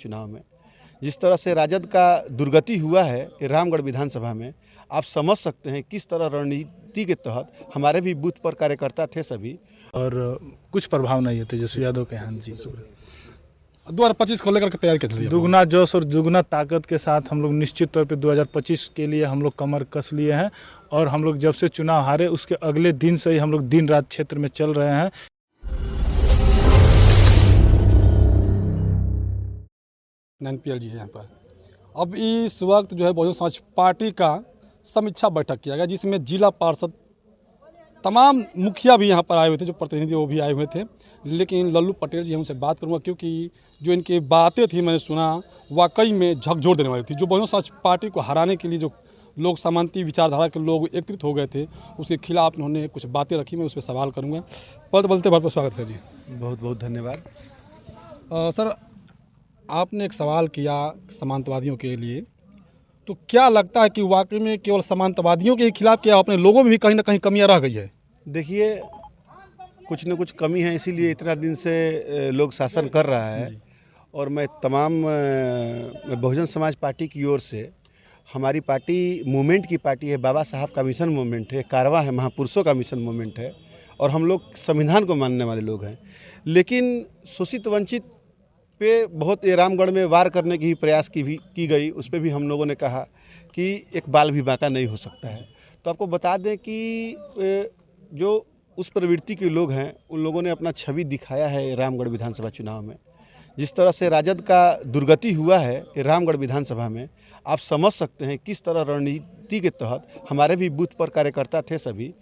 चुनाव में जिस तरह से राजद का दुर्गति हुआ है रामगढ़ विधानसभा में, आप समझ सकते हैं किस तरह रणनीति के तहत हमारे भी बूथ पर कार्यकर्ता थे सभी, और कुछ प्रभाव नहीं है तेजस्वी यादव के। हाँ जी, 2025 को लेकर के तैयारी कर ली, दुगना जोश और दुगना ताकत के साथ हम लोग निश्चित तौर पे 2025 के लिए हम लोग कमर कस लिए हैं। और हम लोग जब से चुनाव हारे उसके अगले दिन से ही हम लोग दिन रात क्षेत्र में चल रहे हैं। NPL जी है यहाँ पर। अब इस वक्त जो है बहुजन समाज पार्टी का समीक्षा बैठक किया गया, जिसमें जिला पार्षद तमाम मुखिया भी यहाँ पर आए हुए थे, जो प्रतिनिधि वो भी आए हुए थे। लेकिन लल्लू पटेल जी हमसे बात करूँगा, क्योंकि जो इनकी बातें थी मैंने सुना वाकई में झकझोर देने वाली थी। जो बहुजन समाज पार्टी को हराने के लिए जो लोग सामंती विचारधारा के लोग एकत्रित हो गए थे, उसके खिलाफ उन्होंने कुछ बातें रखी। मैं उस पर सवाल करूँगा। बोलते बहुत स्वागत है जी। बहुत बहुत धन्यवाद। सर, आपने एक सवाल किया सामंतवादियों के लिए, तो क्या लगता है कि वाकई में केवल सामंतवादियों के खिलाफ क्या अपने लोगों में भी कहीं ना कहीं कमियां रह गई है? देखिए, कुछ न कुछ कमी है, इसीलिए इतना दिन से लोग शासन कर रहा है। और मैं तमाम बहुजन समाज पार्टी की ओर से, हमारी पार्टी मूवमेंट की पार्टी है, बाबा साहब का मिशन मूवमेंट है, कारवां है, महापुरुषों का मिशन मूवमेंट है, और हम लोग संविधान को मानने वाले लोग हैं। लेकिन शोषित वंचित पे बहुत रामगढ़ में वार करने की प्रयास की गई, उस पर भी हम लोगों ने कहा कि एक बाल भी बांका नहीं हो सकता है। तो आपको बता दें कि जो उस प्रवृत्ति के लोग हैं, उन लोगों ने अपना छवि दिखाया है रामगढ़ विधानसभा चुनाव में। जिस तरह से राजद का दुर्गति हुआ है रामगढ़ विधानसभा में, आप समझ सकते हैं किस तरह रणनीति के तहत हमारे भी बूथ पर कार्यकर्ता थे सभी,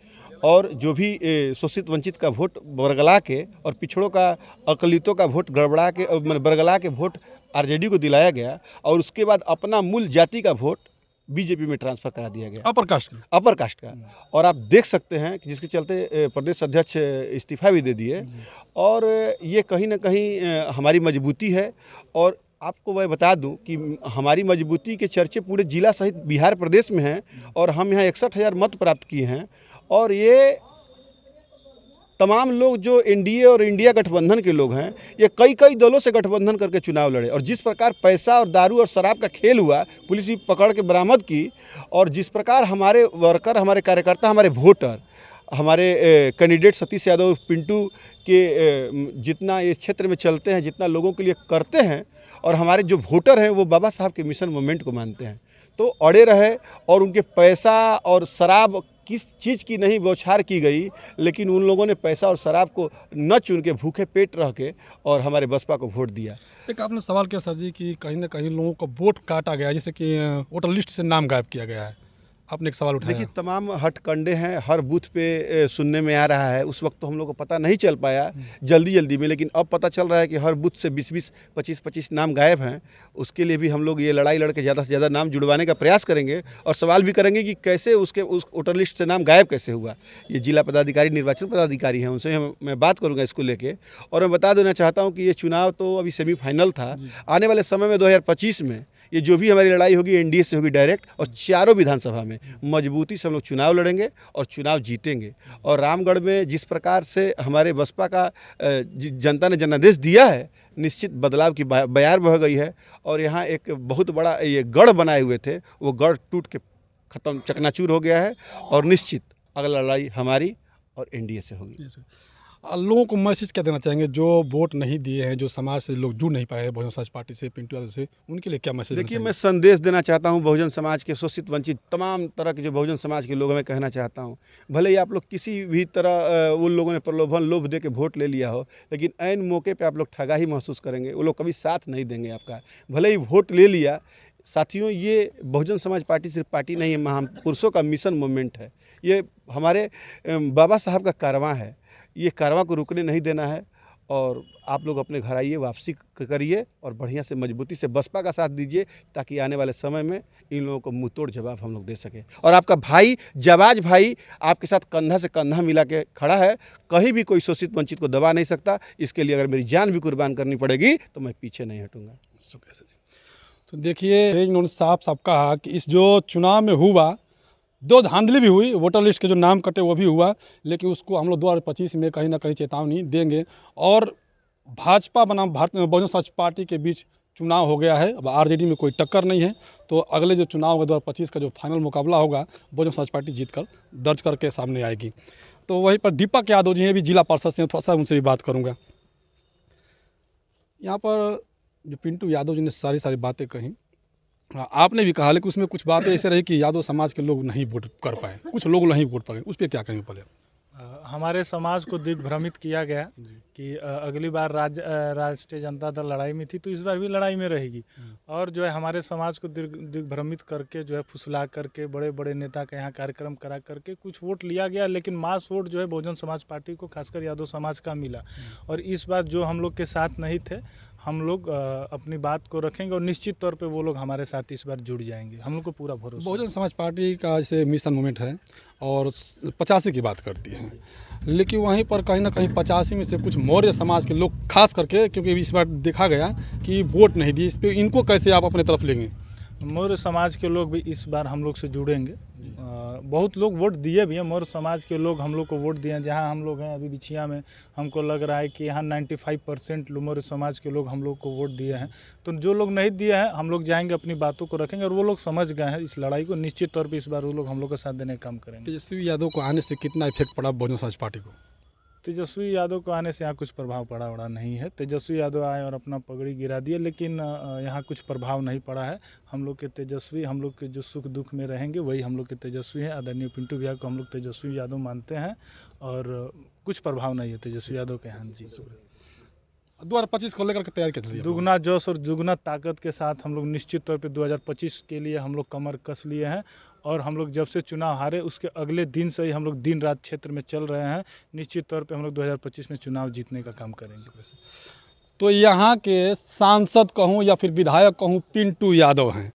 और जो भी शोषित वंचित का वोट बरगला के और पिछड़ों का अकलितों का वोट गड़बड़ा के बरगला के वोट आरजेडी को दिलाया गया, और उसके बाद अपना मूल जाति का वोट बीजेपी में ट्रांसफ़र करा दिया गया, अपर कास्ट का। और आप देख सकते हैं कि जिसके चलते प्रदेश अध्यक्ष इस्तीफा भी दे दिए। और ये कहीं ना कहीं हमारी मजबूती है। और आपको मैं बता दूं कि हमारी मजबूती के चर्चे पूरे जिला सहित बिहार प्रदेश में हैं, और हम यहाँ 61,000 मत प्राप्त किए हैं। और ये तमाम लोग जो एनडीए और इंडिया गठबंधन के लोग हैं, ये कई कई दलों से गठबंधन करके चुनाव लड़े। और जिस प्रकार पैसा और दारू और शराब का खेल हुआ, पुलिस भी पकड़ के बरामद की, और जिस प्रकार हमारे वर्कर, हमारे कार्यकर्ता, हमारे वोटर, हमारे कैंडिडेट सतीश यादव पिंटू के जितना ये क्षेत्र में चलते हैं, जितना लोगों के लिए करते हैं, और हमारे जो वोटर हैं वो बाबा साहब के मिशन मूवमेंट को मानते हैं, तो अड़े रहे। और उनके पैसा और शराब किस चीज़ की नहीं बौछार की गई, लेकिन उन लोगों ने पैसा और शराब को न चुन के भूखे पेट रह के और हमारे बसपा को वोट दिया। एक आपने सवाल किया सर जी कि कहीं ना कहीं लोगों का वोट काटा गया, जैसे कि वोटर लिस्ट से नाम गायब किया गया है। आपने एक सवाल उठाया। देखिए, तमाम हथकंडे हैं, हर बूथ पे सुनने में आ रहा है। उस वक्त तो हम लोग को पता नहीं चल पाया जल्दी में, लेकिन अब पता चल रहा है कि हर बूथ से 20-20, 25-25 नाम गायब हैं। उसके लिए भी हम लोग ये लड़ाई लड़ के ज़्यादा से ज़्यादा नाम जुड़वाने का प्रयास करेंगे, और सवाल भी करेंगे कि कैसे उस वोटर लिस्ट से नाम गायब कैसे हुआ। ये जिला पदाधिकारी, निर्वाचन पदाधिकारी हैं, उनसे मैं बात करूँगा इसको लेके। और मैं बता देना चाहता हूँ कि ये चुनाव तो अभी सेमीफाइनल था। आने वाले समय में 2025 में ये जो भी हमारी लड़ाई होगी एनडीए से होगी डायरेक्ट, और चारों विधानसभा में मजबूती से हम लोग चुनाव लड़ेंगे और चुनाव जीतेंगे। और रामगढ़ में जिस प्रकार से हमारे बसपा का जनता ने जनादेश दिया है, निश्चित बदलाव की बयार बह गई है। और यहाँ एक बहुत बड़ा ये गढ़ बनाए हुए थे, वो गढ़ टूट के खत्म चकनाचूर हो गया है। और निश्चित अगला लड़ाई हमारी और एनडीए से होगी। लोगों को मैसेज क्या देना चाहेंगे जो वोट नहीं दिए हैं, जो समाज से लोग जुड़ नहीं पाए हैं बहुजन समाज पार्टी से, पिंटू यादव से, उनके लिए क्या मैसेज? देखिए, मैं संदेश देना चाहता हूं बहुजन समाज के शोषित वंचित तमाम तरह के जो बहुजन समाज के लोग हैं, मैं कहना चाहता हूं, भले ही आप लोग किसी भी तरह उन लोगों ने प्रलोभन लोभ दे के वोट ले लिया हो, लेकिन ऐन मौके पर आप लोग ठगा ही महसूस करेंगे। वो लोग कभी साथ नहीं देंगे आपका। भले ही वोट ले लिया, साथियों, ये बहुजन समाज पार्टी सिर्फ पार्टी नहीं है, महापुरुषों का मिशन मूवमेंट है। ये हमारे बाबा साहब का कारवां है। ये कारवां को रुकने नहीं देना है। और आप लोग अपने घर आइए, वापसी करिए, और बढ़िया से मजबूती से बसपा का साथ दीजिए, ताकि आने वाले समय में इन लोगों को मुंहतोड़ जवाब हम लोग दे सकें। और आपका भाई जाबाज भाई आपके साथ कंधा से कंधा मिला के खड़ा है। कहीं भी कोई शोषित वंचित को दबा नहीं सकता। इसके लिए अगर मेरी जान भी कुर्बान करनी पड़ेगी तो मैं पीछे नहीं हटूँगा। तो देखिए, इन्होंने साफ कहा कि इस जो चुनाव में हुआ, दो धांधली भी हुई, वोटर लिस्ट के जो नाम कटे वो भी हुआ, लेकिन उसको हम लोग 2025 में कहीं ना कहीं चेतावनी देंगे। और भाजपा बनाम बहुजन समाज पार्टी के बीच चुनाव हो गया है, अब आरजेडी में कोई टक्कर नहीं है, तो अगले जो चुनाव होगा 2025 का जो फाइनल मुकाबला होगा बहुजन समाज पार्टी जीत कर दर्ज करके सामने आएगी। तो वहीं पर दीपक यादव जी हैं, भी जिला पार्षद से, थोड़ा सा उनसे भी बात करूँगा। यहाँ पर जो पिंटू यादव जी ने सारी बातें कही, आपने भी कहा, लेकिन उसमें कुछ बातें ऐसे रही कि यादव समाज के लोग नहीं वोट कर पाए, कुछ लोग नहीं वोट पाए, उस पर क्या कहेंगे पहले? हमारे समाज को दिग्भ्रमित किया गया कि अगली बार राष्ट्रीय जनता दल लड़ाई में थी तो इस बार भी लड़ाई में रहेगी, और जो है हमारे समाज को दिग्भ्रमित करके जो है फुसला करके बड़े बड़े नेता के यहाँ कार्यक्रम करा करके कुछ वोट लिया गया, लेकिन मास वोट जो है बहुजन समाज पार्टी को खासकर यादव समाज का मिला। और इस बार जो हम लोग के साथ नहीं थे, हम लोग अपनी बात को रखेंगे और निश्चित तौर पे वो लोग हमारे साथ इस बार जुड़ जाएंगे, हम लोग को पूरा भरोसा। बहुजन समाज पार्टी का जैसे मिशन मूवमेंट है और 85 की बात करती है, लेकिन वहीं पर कहीं ना कहीं 85 में से कुछ मौर्य समाज के लोग खास करके, क्योंकि इस बार देखा गया कि वोट नहीं दिए, इस पर इनको कैसे आप अपने तरफ लेंगे? मौर्य समाज के लोग भी इस बार हम लोग से जुड़ेंगे। बहुत लोग वोट दिए भी हैं, मौर्य समाज के लोग हम लोग को वोट दिए हैं। जहां हम लोग हैं अभी बिछिया में, हमको लग रहा है कि यहाँ 95% मौर्य समाज के लोग हम लोग को वोट दिए हैं। तो जो लोग नहीं दिए हैं, हम लोग जाएंगे, अपनी बातों को रखेंगे, और वो लोग समझ गए हैं इस लड़ाई को। निश्चित तौर पर इस बार वो लोग हम लोग का साथ देने का काम करेंगे। तेजस्वी यादव को आने से कितना इफेक्ट पड़ा बहुजन समाज पार्टी को? तेजस्वी यादव को आने से यहाँ कुछ प्रभाव पड़ा नहीं है। तेजस्वी यादव आए और अपना पगड़ी गिरा दिए, लेकिन यहाँ कुछ प्रभाव नहीं पड़ा है। हम लोग के तेजस्वी, हम लोग के जो सुख दुख में रहेंगे वही हम लोग के तेजस्वी हैं। आदरणीय पिंटू भैया को हम लोग तेजस्वी यादव मानते हैं, और कुछ प्रभाव नहीं है तेजस्वी यादव के यहाँ। जी, 2025 को लेकर के तैयारी कर ली? दुगना जोश और दुगना ताकत के साथ हम लोग निश्चित तौर पे 2025 के लिए हम लोग कमर कस लिए हैं, और हम लोग जब से चुनाव हारे उसके अगले दिन से ही हम लोग दिन रात क्षेत्र में चल रहे हैं। निश्चित तौर पे हम लोग 2025 में चुनाव जीतने का काम करेंगे। तो यहाँ के सांसद कहूँ या फिर विधायक कहूँ, पिंटू यादव हैं।